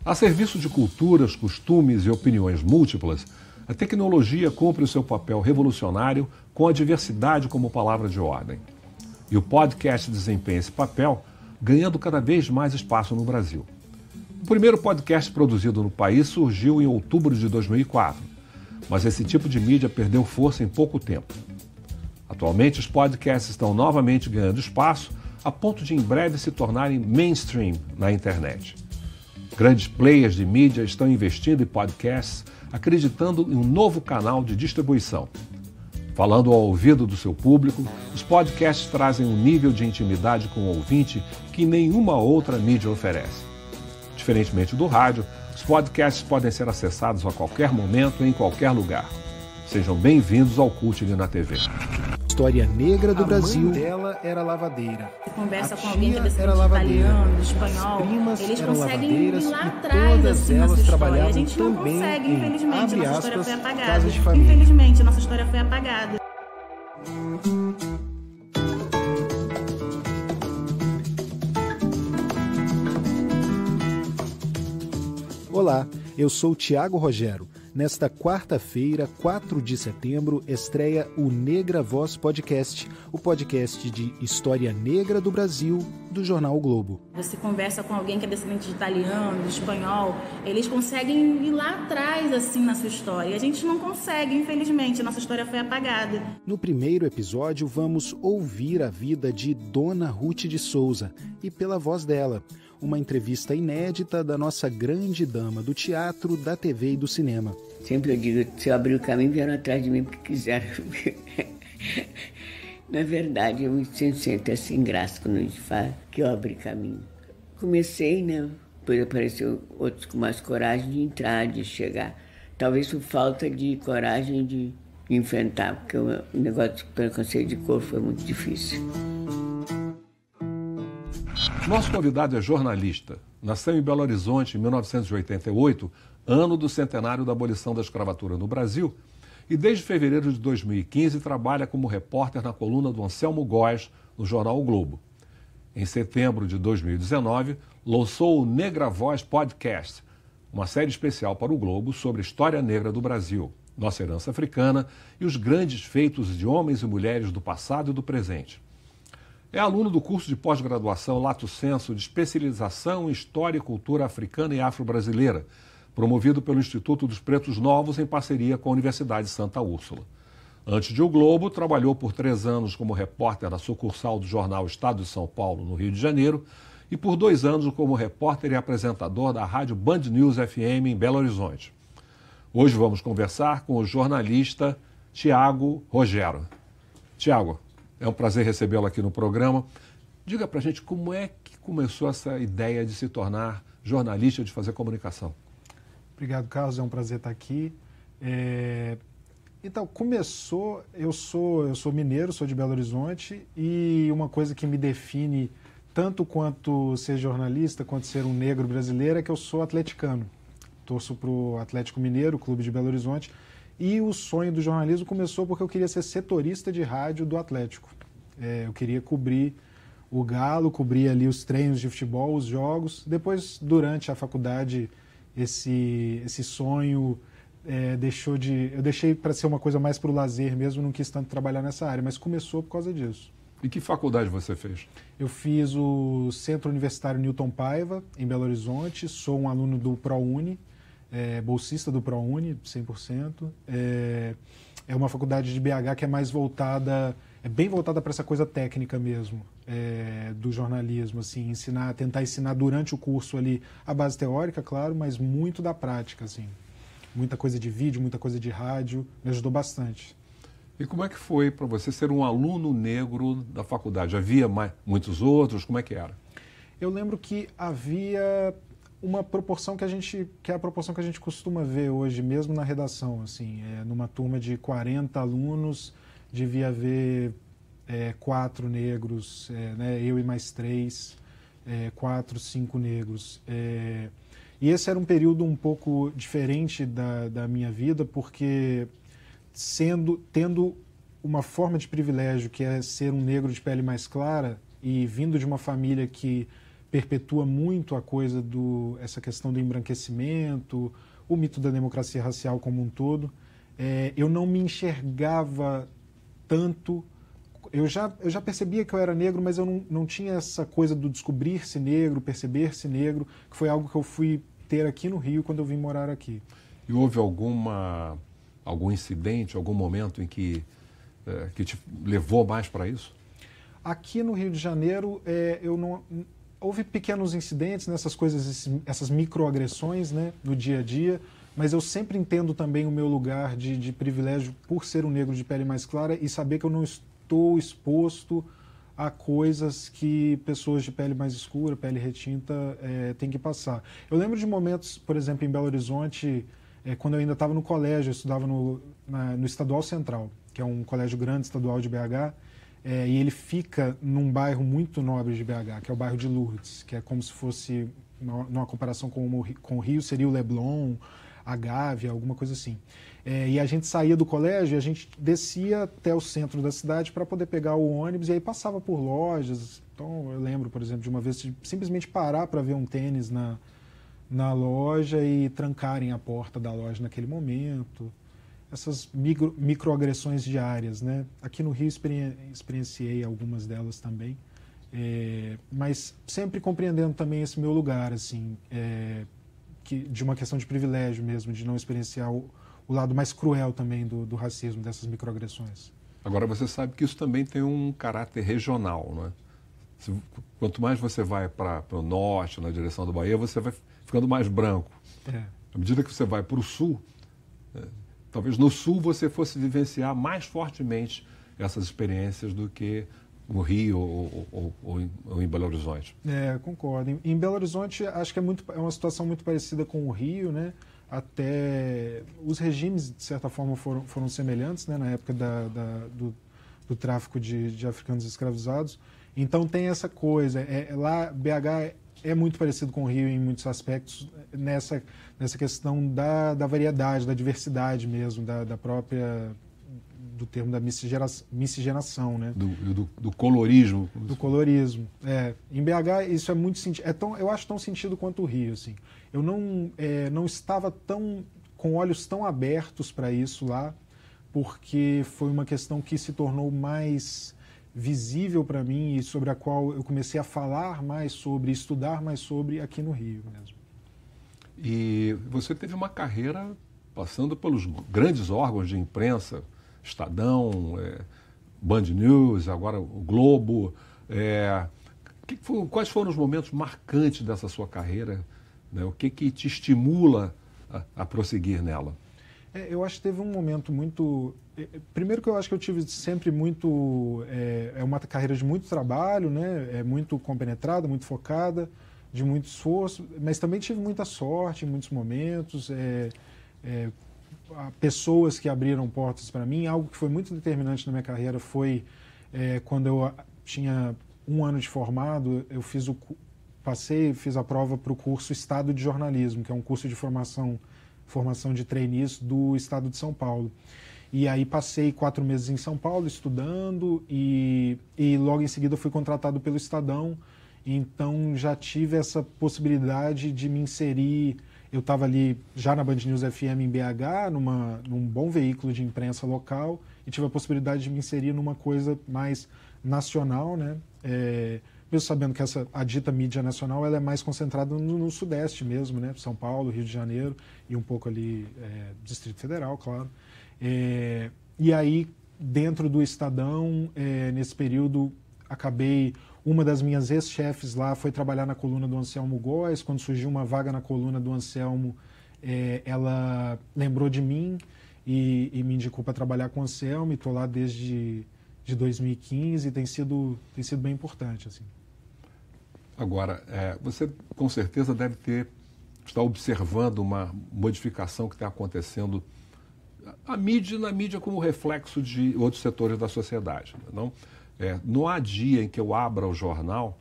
A serviço de culturas, costumes e opiniões múltiplas, a tecnologia cumpre o seu papel revolucionário com a diversidade como palavra de ordem. E o podcast desempenha esse papel, ganhando cada vez mais espaço no Brasil. O primeiro podcast produzido no país surgiu em outubro de 2004, mas esse tipo de mídia perdeu força em pouco tempo. Atualmente, os podcasts estão novamente ganhando espaço, a ponto de em breve se tornarem mainstream na internet. Grandes players de mídia estão investindo em podcasts, acreditando em um novo canal de distribuição. Falando ao ouvido do seu público, os podcasts trazem um nível de intimidade com o ouvinte que nenhuma outra mídia oferece. Diferentemente do rádio, os podcasts podem ser acessados a qualquer momento e em qualquer lugar. Sejam bem-vindos ao Culture na TV. História negra do Brasil. A mãe dela era lavadeira. Conversa com A alguém que tia é descendente era de lavadeira. italiano, de espanhol, As primas eles eram conseguem lavadeiras ir lá e atrás, todas assim, na elas sua história. trabalhavam A gente não também consegue, em, infelizmente, abre nossa aspas, história foi apagada. casas de família. Infelizmente, nossa história foi apagada. Olá, eu sou o Tiago Rogero. Nesta quarta-feira, 4 de setembro, estreia o Negra Voz Podcast, o podcast de história negra do Brasil, do jornal o Globo. Você conversa com alguém que é descendente de italiano, de espanhol, eles conseguem ir lá atrás, assim, na sua história. E a gente não consegue, infelizmente, nossa história foi apagada. No primeiro episódio, vamos ouvir a vida de Dona Ruth de Souza e pela voz dela. Uma entrevista inédita da nossa grande dama do teatro, da TV e do cinema. Sempre eu digo, se eu abrir o caminho, vieram atrás de mim porque quiseram. Na verdade, eu me sinto assim, graça quando a gente fala que eu abri caminho. Comecei, né? Depois apareceu outros com mais coragem de entrar, de chegar. Talvez por falta de coragem de enfrentar, porque o negócio de preconceito de cor foi muito difícil. Nosso convidado é jornalista. Nasceu em Belo Horizonte em 1988, ano do centenário da abolição da escravatura no Brasil, e desde fevereiro de 2015 trabalha como repórter na coluna do Anselmo Góes, no jornal O Globo. Em setembro de 2019, lançou o Negra Voz Podcast, uma série especial para o Globo sobre a história negra do Brasil, nossa herança africana e os grandes feitos de homens e mulheres do passado e do presente. É aluno do curso de pós-graduação Lato Sensu de especialização em História e Cultura Africana e Afro-Brasileira, promovido pelo Instituto dos Pretos Novos em parceria com a Universidade Santa Úrsula. Antes de O Globo, trabalhou por 3 anos como repórter na sucursal do jornal Estado de São Paulo, no Rio de Janeiro, e por 2 anos como repórter e apresentador da rádio Band News FM em Belo Horizonte. Hoje vamos conversar com o jornalista Tiago Rogero. Tiago, é um prazer recebê-lo aqui no programa. Diga pra gente como é que começou essa ideia de se tornar jornalista, de fazer comunicação. Obrigado, Carlos. É um prazer estar aqui. Então, começou... Eu sou mineiro, sou de Belo Horizonte, e uma coisa que me define tanto quanto ser jornalista, quanto ser um negro brasileiro, é que eu sou atleticano. Torço para o Atlético Mineiro, Clube de Belo Horizonte. E o sonho do jornalismo começou porque eu queria ser setorista de rádio do Atlético. Eu queria cobrir o Galo, cobrir ali os treinos de futebol, os jogos. Depois, durante a faculdade, esse sonho eu deixei para ser uma coisa mais para o lazer mesmo, não quis tanto trabalhar nessa área, mas começou por causa disso. E que faculdade você fez? Eu fiz o Centro Universitário Newton Paiva, em Belo Horizonte, sou um aluno do ProUni, bolsista do ProUni, 100%. É uma faculdade de BH que é mais voltada, bem voltada para essa coisa técnica mesmo, do jornalismo, assim, tentar ensinar durante o curso ali a base teórica, claro, mas muito da prática, assim. Muita coisa de vídeo, muita coisa de rádio, me ajudou bastante. E como é que foi para você ser um aluno negro da faculdade? Havia muitos outros? Como é que era? Eu lembro que havia uma proporção que é a proporção que a gente costuma ver hoje, mesmo na redação, assim, numa turma de 40 alunos, devia haver 4 negros, né, eu e mais 3, 4, 5 negros. E esse era um período um pouco diferente da minha vida, porque tendo uma forma de privilégio que é ser um negro de pele mais clara e vindo de uma família que perpetua muito a coisa essa questão do embranquecimento, o mito da democracia racial como um todo. Eu não me enxergava tanto. Eu já percebia que eu era negro, mas eu não tinha essa coisa do descobrir-se negro, perceber-se negro, que foi algo que eu fui ter aqui no Rio quando eu vim morar aqui. E houve algum incidente, algum momento em que te levou mais para isso? Aqui no Rio de Janeiro, houve pequenos incidentes nessas coisas, essas microagressões, né, no dia a dia, mas eu sempre entendo também o meu lugar de privilégio por ser um negro de pele mais clara e saber que eu não estou exposto a coisas que pessoas de pele mais escura, pele retinta, têm que passar. Eu lembro de momentos, por exemplo, em Belo Horizonte, quando eu ainda estava no colégio, eu estudava no Estadual Central, que é um colégio grande estadual de BH, e ele fica num bairro muito nobre de BH, que é o bairro de Lourdes, que é como se fosse, numa comparação com o Rio, seria o Leblon, a Gávea, alguma coisa assim. E a gente saía do colégio e a gente descia até o centro da cidade para poder pegar o ônibus e aí passava por lojas. Então eu lembro, por exemplo, de uma vez de simplesmente parar para ver um tênis na loja e trancarem a porta da loja naquele momento. Essas microagressões diárias, né? Aqui no Rio experienciei algumas delas também, mas sempre compreendendo também esse meu lugar, assim, de uma questão de privilégio mesmo, de não experienciar o lado mais cruel também do racismo, dessas microagressões. Agora, você sabe que isso também tem um caráter regional, não é? Quanto mais você vai para o norte, na direção da Bahia, você vai ficando mais branco. À medida que você vai para o sul, talvez no sul você fosse vivenciar mais fortemente essas experiências do que no Rio ou em Belo Horizonte. Concordo. Em Belo Horizonte, acho que é uma situação muito parecida com o Rio, né? Até os regimes, de certa forma, foram semelhantes, né? Na época do tráfico de africanos escravizados. Então tem essa coisa. Lá, BH é muito parecido com o Rio em muitos aspectos, nessa questão da variedade, da diversidade mesmo, da própria, do termo da miscigenação, né? Do colorismo. Do colorismo. Em BH isso é muito sentido. Eu acho tão sentido quanto o Rio, assim. Eu não estava com olhos tão abertos para isso lá, porque foi uma questão que se tornou mais visível para mim e sobre a qual eu comecei a falar mais sobre, estudar mais sobre aqui no Rio mesmo. E você teve uma carreira passando pelos grandes órgãos de imprensa, Estadão, Band News, agora o Globo. Quais foram os momentos marcantes dessa sua carreira? Né? O que te estimula a prosseguir nela? Eu acho que teve um momento muito... Primeiro que eu acho que eu tive sempre muito... É uma carreira de muito trabalho, né? Muito compenetrada, muito focada, de muito esforço, mas também tive muita sorte em muitos momentos, pessoas que abriram portas para mim. Algo que foi muito determinante na minha carreira foi quando eu tinha 1 ano de formado, eu fiz a prova para o curso Estado de Jornalismo, que é um curso de formação de trainees do Estado de São Paulo. E aí passei 4 meses em São Paulo estudando e logo em seguida fui contratado pelo Estadão. Então já tive essa possibilidade de me inserir. Eu estava ali já na Band News FM em BH, num bom veículo de imprensa local, e tive a possibilidade de me inserir numa coisa mais nacional, né? Mesmo sabendo que a dita mídia nacional ela é mais concentrada no Sudeste mesmo, né? São Paulo, Rio de Janeiro e um pouco ali Distrito Federal, claro. E aí, dentro do Estadão, nesse período, uma das minhas ex-chefes lá foi trabalhar na coluna do Anselmo Góes. Quando surgiu uma vaga na coluna do Anselmo, ela lembrou de mim e me indicou para trabalhar com o Anselmo. E estou lá desde 2015 e tem sido bem importante, assim. Agora, você com certeza deve estar observando uma modificação que está acontecendo na mídia como reflexo de outros setores da sociedade. Não há dia em que eu abra o jornal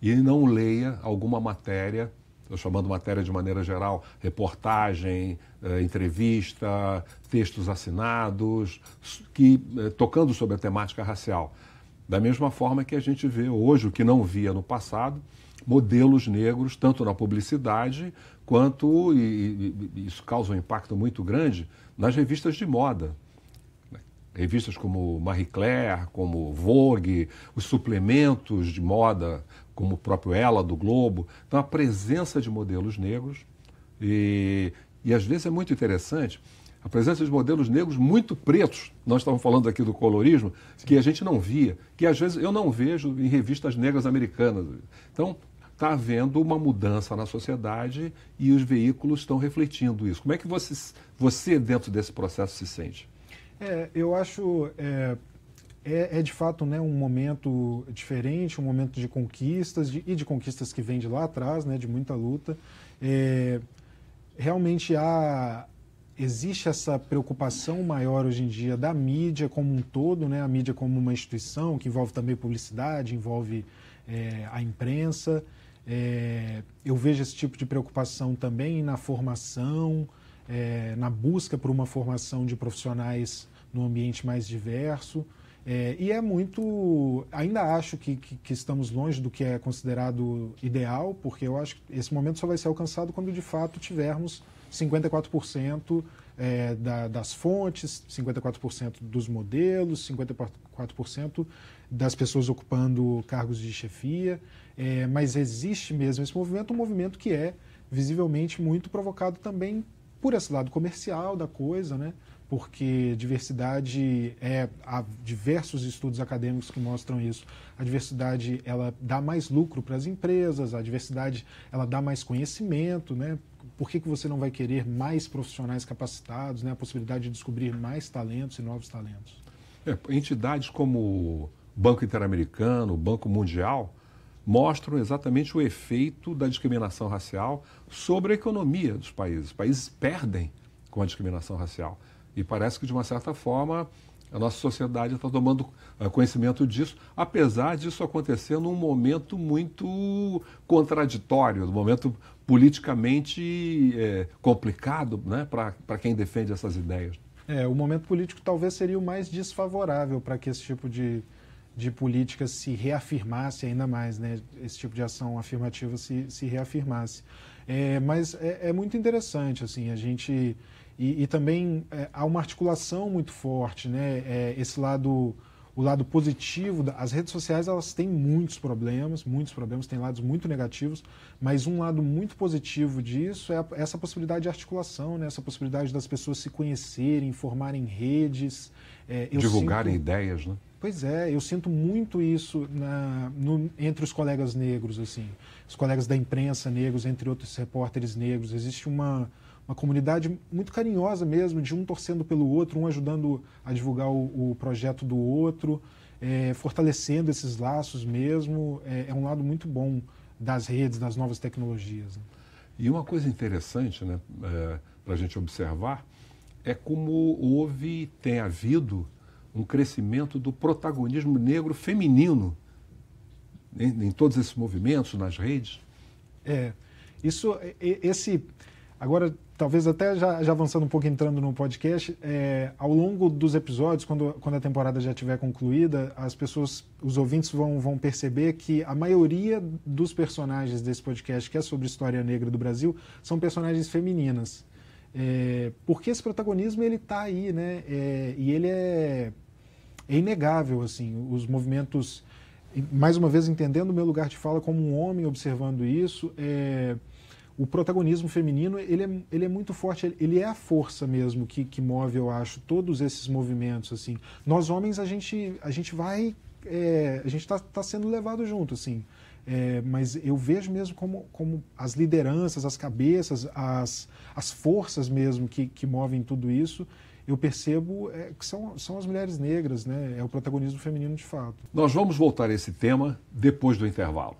e não leia alguma matéria, estou chamando matéria de maneira geral, reportagem, entrevista, textos assinados, tocando sobre a temática racial. Da mesma forma que a gente vê hoje, o que não via no passado, modelos negros, tanto na publicidade quanto, e isso causa um impacto muito grande, nas revistas de moda. Revistas como Marie Claire, como Vogue, os suplementos de moda, como o próprio Ela, do Globo. Então, a presença de modelos negros, e às vezes é muito interessante, a presença de modelos negros muito pretos, nós estávamos falando aqui do colorismo, que a gente não via, que às vezes eu não vejo em revistas negras americanas. Então, está havendo uma mudança na sociedade e os veículos estão refletindo isso. Como é que você dentro desse processo, se sente? Eu acho de fato, né, um momento diferente, um momento de conquistas, e de conquistas que vem de lá atrás, né, de muita luta. Realmente existe essa preocupação maior hoje em dia da mídia como um todo, né, a mídia como uma instituição que envolve também publicidade, envolve a imprensa. Eu vejo esse tipo de preocupação também na formação, na busca por uma formação de profissionais num ambiente mais diverso. E ainda acho que estamos longe do que é considerado ideal, porque eu acho que esse momento só vai ser alcançado quando de fato tivermos 54% das fontes, 54% dos modelos, 54% das pessoas ocupando cargos de chefia. Mas existe mesmo esse movimento, um movimento que é visivelmente muito provocado também por esse lado comercial da coisa, né? Porque diversidade, há diversos estudos acadêmicos que mostram isso. A diversidade, ela dá mais lucro para as empresas, a diversidade, ela dá mais conhecimento, né? Por que você não vai querer mais profissionais capacitados, né? A possibilidade de descobrir mais talentos e novos talentos. Entidades como o Banco Interamericano, o Banco Mundial, mostram exatamente o efeito da discriminação racial sobre a economia dos países. Os países perdem com a discriminação racial. E parece que, de uma certa forma, a nossa sociedade está tomando conhecimento disso, apesar disso acontecer num momento muito contraditório, num momento politicamente complicado, né, para quem defende essas ideias. O momento político talvez seria o mais desfavorável para que esse tipo de política se reafirmasse ainda mais, né? Esse tipo de ação afirmativa se reafirmasse. Mas é muito interessante, assim, a gente... E também há uma articulação muito forte, né? O lado positivo, as redes sociais, elas têm muitos problemas, têm lados muito negativos, mas um lado muito positivo disso é essa possibilidade de articulação, né? Essa possibilidade das pessoas se conhecerem, formarem redes. Divulgarem ideias, né? Pois é, eu sinto muito isso entre os colegas negros, assim, os colegas da imprensa negros, entre outros repórteres negros. Existe uma comunidade muito carinhosa mesmo, de um torcendo pelo outro, um ajudando a divulgar o projeto do outro, fortalecendo esses laços mesmo. É um lado muito bom das redes, das novas tecnologias, né? E uma coisa interessante, né, para a gente observar, é como tem havido um crescimento do protagonismo negro feminino em todos esses movimentos, nas redes. Agora, talvez até já avançando um pouco, entrando no podcast, ao longo dos episódios, quando a temporada já estiver concluída, os ouvintes vão perceber que a maioria dos personagens desse podcast, que é sobre história negra do Brasil, são personagens femininas. Porque esse protagonismo, ele está aí, né? E ele é inegável, assim, os movimentos... Mais uma vez, entendendo o meu lugar de fala como um homem, observando isso, o protagonismo feminino, ele é muito forte, ele é a força mesmo que move, eu acho, todos esses movimentos, assim. Nós, homens, a gente está sendo levado junto, assim. Mas eu vejo mesmo como as lideranças, as cabeças, as forças mesmo que movem tudo isso, eu percebo que são as mulheres negras, né? É o protagonismo feminino de fato. Nós vamos voltar a esse tema depois do intervalo.